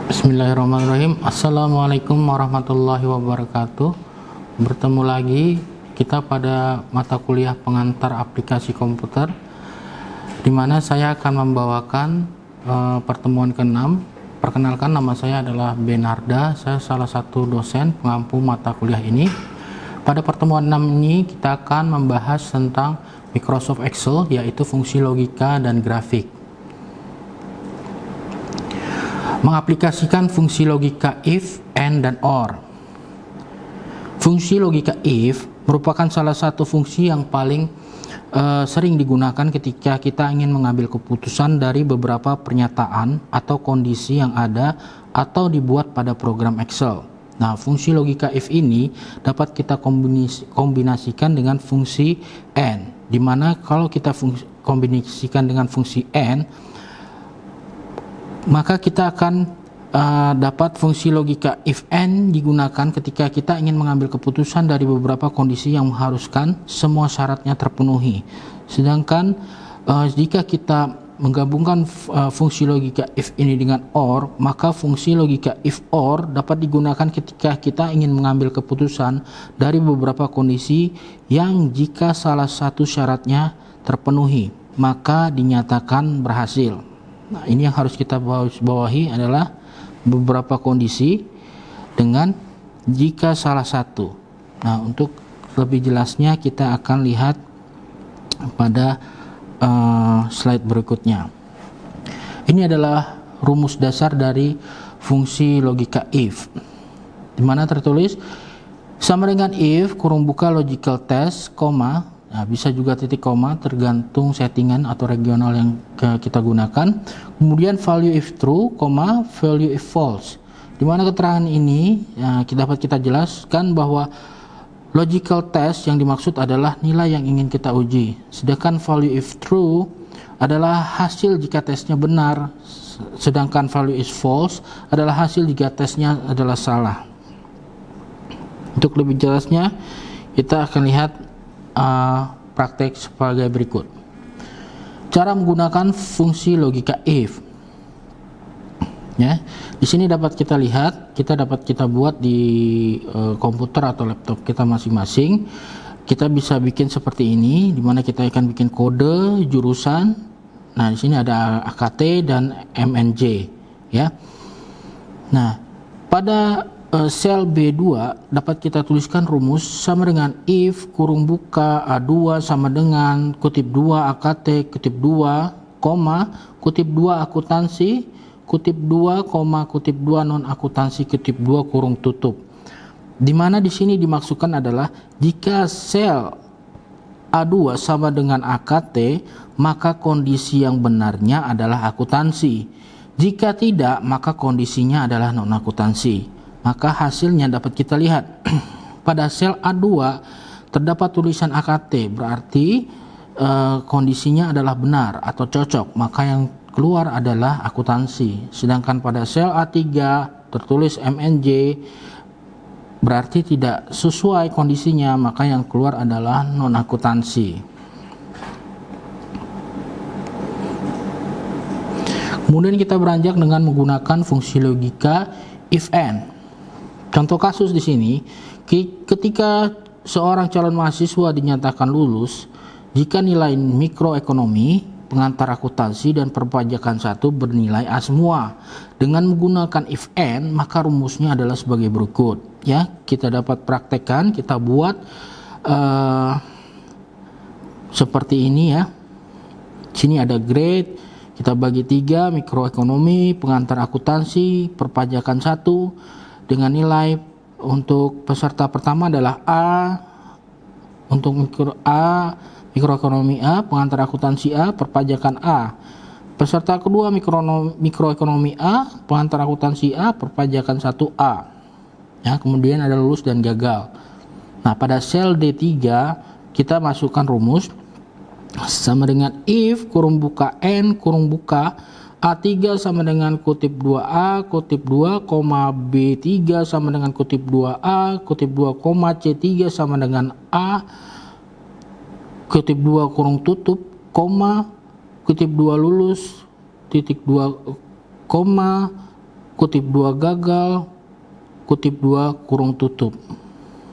Bismillahirrahmanirrahim. Assalamualaikum warahmatullahi wabarakatuh. Bertemu lagi kita pada mata kuliah pengantar aplikasi komputer, di mana saya akan membawakan pertemuan ke-6. Perkenalkan, nama saya adalah Benarda. Saya salah satu dosen pengampu mata kuliah ini. Pada pertemuan 6 ini kita akan membahas tentang Microsoft Excel, yaitu fungsi logika dan grafik. Mengaplikasikan fungsi logika if, and, dan or. Fungsi logika if merupakan salah satu fungsi yang paling sering digunakan ketika kita ingin mengambil keputusan dari beberapa pernyataan atau kondisi yang ada atau dibuat pada program Excel. Nah, fungsi logika if ini dapat kita kombinasikan dengan fungsi and, di mana kalau kita kombinasikan dengan fungsi and, maka kita akan dapat fungsi logika if and digunakan ketika kita ingin mengambil keputusan dari beberapa kondisi yang mengharuskan semua syaratnya terpenuhi. Sedangkan jika kita menggabungkan fungsi logika if ini dengan or, maka fungsi logika if or dapat digunakan ketika kita ingin mengambil keputusan dari beberapa kondisi yang jika salah satu syaratnya terpenuhi, maka dinyatakan berhasil. Nah, ini yang harus kita bawahi adalah beberapa kondisi dengan jika salah satu. Nah, untuk lebih jelasnya kita akan lihat pada slide berikutnya. Ini adalah rumus dasar dari fungsi logika if, di mana tertulis sama dengan if kurung buka logical test, koma. Nah, bisa juga titik koma tergantung settingan atau regional yang kita gunakan. Kemudian value if true, value if false. Di mana keterangan ini dapat kita jelaskan bahwa logical test yang dimaksud adalah nilai yang ingin kita uji. Sedangkan value if true adalah hasil jika tesnya benar. Sedangkan value if false adalah hasil jika tesnya adalah salah. Untuk lebih jelasnya kita akan lihat praktek sebagai berikut. Cara menggunakan fungsi logika if. Ya, di sini dapat kita lihat, kita buat di komputer atau laptop kita masing-masing. Kita bisa bikin seperti ini, di mana kita akan bikin kode jurusan. Nah, di sini ada AKT dan MNJ, ya. Nah, pada sel B2 dapat kita tuliskan rumus sama dengan if kurung buka A2 sama dengan kutip 2 AKT kutip 2, kutip 2 akuntansi kutip 2, kutip 2 non akuntansi kutip 2 kurung tutup. Di mana di sini dimaksudkan adalah jika sel A2 sama dengan AKT, maka kondisi yang benarnya adalah akuntansi. Jika tidak, maka kondisinya adalah non akuntansi. Maka hasilnya dapat kita lihat pada sel A2 terdapat tulisan AKT, berarti kondisinya adalah benar atau cocok, maka yang keluar adalah akuntansi. Sedangkan pada sel A3 tertulis MNJ, berarti tidak sesuai kondisinya, maka yang keluar adalah non akuntansi. Kemudian kita beranjak dengan menggunakan fungsi logika if and. Contoh kasus di sini, ketika seorang calon mahasiswa dinyatakan lulus jika nilai mikroekonomi, pengantar akuntansi, dan perpajakan 1 bernilai A semua. Dengan menggunakan if and, maka rumusnya adalah sebagai berikut. Ya, kita dapat praktekkan, kita buat seperti ini ya. Sini ada grade, kita bagi 3, mikroekonomi, pengantar akuntansi, perpajakan 1. Dengan nilai untuk peserta pertama adalah A, untuk mikroekonomi A, pengantar akuntansi A, perpajakan A. Peserta kedua mikroekonomi A, pengantar akuntansi A, perpajakan 1A. Ya, kemudian ada lulus dan gagal. Nah, pada sel D3 kita masukkan rumus sama dengan if kurung buka n kurung buka A3 sama dengan kutip 2A kutip 2, B3 sama dengan kutip 2A kutip 2, C3 sama dengan A kutip 2 kurung tutup, kutip 2 lulus, titik 2, kutip 2 gagal, kutip 2 kurung tutup.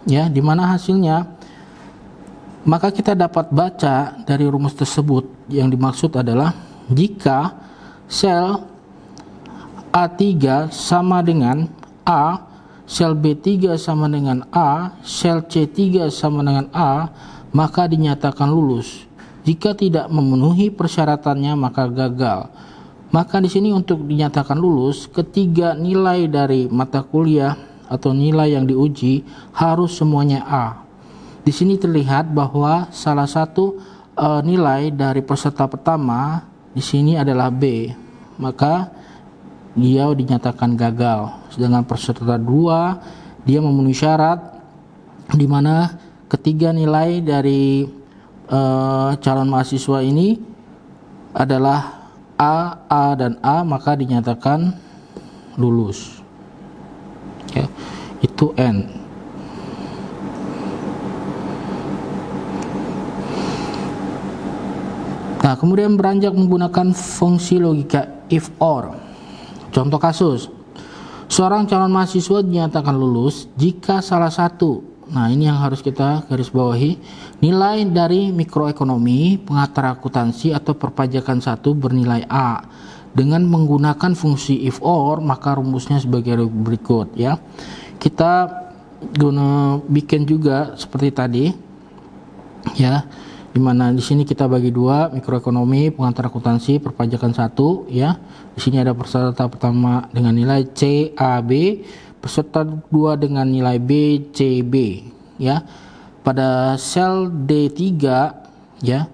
Ya, dimana hasilnya? Maka kita dapat baca dari rumus tersebut yang dimaksud adalah jika sel A3 sama dengan A, sel B3 sama dengan A, sel C3 sama dengan A, maka dinyatakan lulus. Jika tidak memenuhi persyaratannya maka gagal. Maka di sini untuk dinyatakan lulus, ketiga nilai dari mata kuliah atau nilai yang diuji harus semuanya A. Di sini terlihat bahwa salah satu nilai dari peserta pertama di sini adalah B, maka dia dinyatakan gagal. Sedangkan peserta 2 dia memenuhi syarat di mana ketiga nilai dari calon mahasiswa ini adalah A, dan A, maka dinyatakan lulus. Ya, itu N. Nah, kemudian beranjak menggunakan fungsi logika if or. Contoh kasus, seorang calon mahasiswa dinyatakan lulus jika salah satu, nah ini yang harus kita garis bawahi, nilai dari mikroekonomi, pengatur akuntansi atau perpajakan 1 bernilai A. Dengan menggunakan fungsi if or, maka rumusnya sebagai berikut ya. Kita guna bikin juga seperti tadi ya. Dimana di sini kita bagi dua, mikroekonomi, pengantar akuntansi, perpajakan 1 ya. Di sini ada peserta pertama dengan nilai C, A, B, peserta 2 dengan nilai B, C, B ya. Pada sel D3 ya,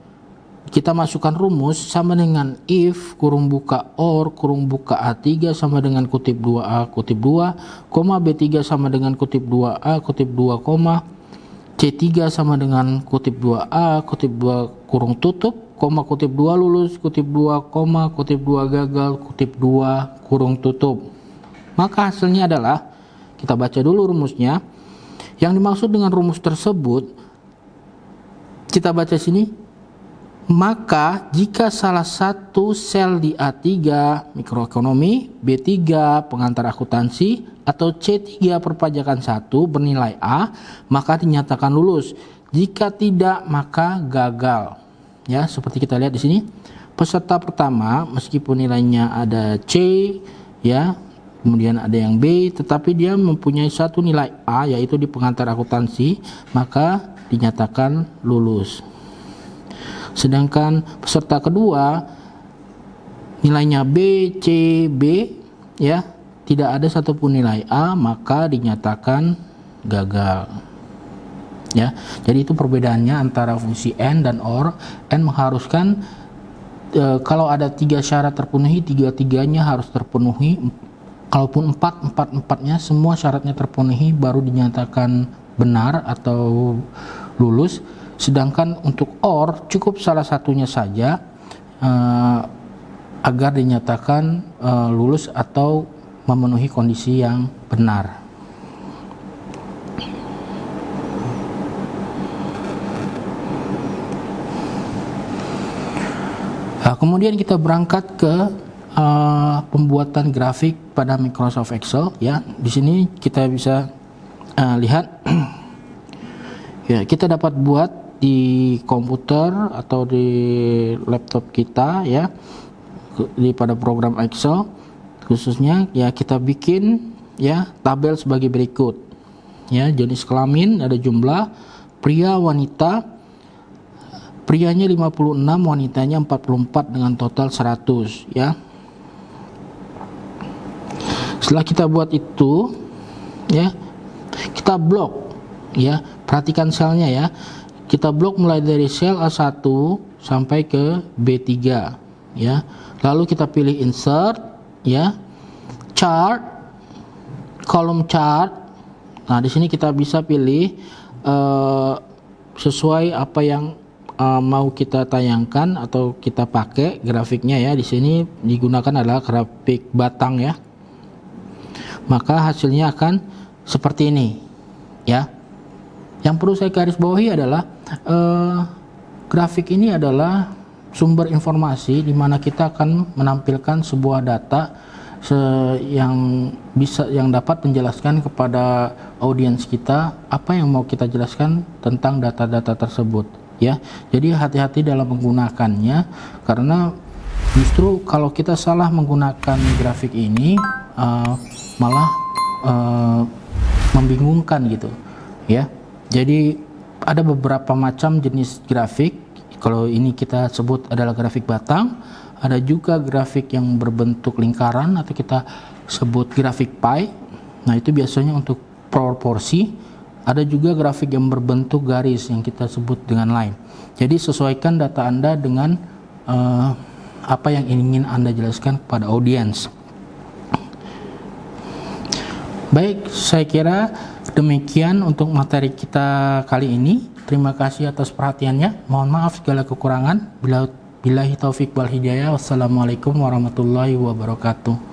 kita masukkan rumus sama dengan if kurung buka or kurung buka A3 sama dengan kutip 2A kutip 2, B3 sama dengan kutip 2A kutip 2, C3 sama dengan kutip 2A, kutip 2 kurung tutup, kutip 2 lulus, kutip 2, kutip 2 gagal, kutip 2 kurung tutup. Maka hasilnya adalah, kita baca dulu rumusnya. Yang dimaksud dengan rumus tersebut, kita baca sini. Maka jika salah satu sel di A3 mikroekonomi, B3 pengantar akuntansi atau C3 perpajakan 1 bernilai A, maka dinyatakan lulus. Jika tidak maka gagal. Ya, seperti kita lihat di sini. Peserta pertama meskipun nilainya ada C ya, kemudian ada yang B, tetapi dia mempunyai satu nilai A yaitu di pengantar akuntansi, maka dinyatakan lulus. Sedangkan peserta kedua nilainya B, C, B ya, tidak ada satupun nilai A, maka dinyatakan gagal. Ya, jadi itu perbedaannya antara fungsi AND dan OR. AND mengharuskan kalau ada 3 syarat terpenuhi, 3-3-nya harus terpenuhi. Kalaupun 4-4-4-nya semua syaratnya terpenuhi baru dinyatakan benar atau lulus. Sedangkan untuk OR cukup salah satunya saja agar dinyatakan lulus atau memenuhi kondisi yang benar. Nah, kemudian kita berangkat ke pembuatan grafik pada Microsoft Excel ya. Di sini kita bisa lihat ya, kita dapat buat di komputer atau di laptop kita ya, pada program Excel khususnya ya, kita bikin ya tabel sebagai berikut ya. Jenis kelamin ada jumlah pria wanita, prianya 56, wanitanya 44 dengan total 100 ya. Setelah kita buat itu ya, kita blok ya, perhatikan selnya ya. Kita blok mulai dari sel A1 sampai ke B3 ya. Lalu kita pilih insert ya, chart, kolom chart. Nah, di sini kita bisa pilih sesuai apa yang mau kita tayangkan atau kita pakai grafiknya ya, di sini digunakan adalah grafik batang ya, maka hasilnya akan seperti ini ya. Yang perlu saya garis bawahi adalah grafik ini adalah sumber informasi di mana kita akan menampilkan sebuah data yang dapat menjelaskan kepada audiens kita apa yang mau kita jelaskan tentang data-data tersebut ya. Jadi hati-hati dalam menggunakannya, karena justru kalau kita salah menggunakan grafik ini malah membingungkan gitu ya. Jadi ada beberapa macam jenis grafik. Kalau ini kita sebut adalah grafik batang, ada juga grafik yang berbentuk lingkaran atau kita sebut grafik pie. Nah, itu biasanya untuk proporsi. Ada juga grafik yang berbentuk garis yang kita sebut dengan line. Jadi sesuaikan data Anda dengan apa yang ingin Anda jelaskan kepada audiens. Baik, saya kira demikian untuk materi kita kali ini. Terima kasih atas perhatiannya. Mohon maaf segala kekurangan. Billahi taufik wal hidayah. Wassalamualaikum warahmatullahi wabarakatuh.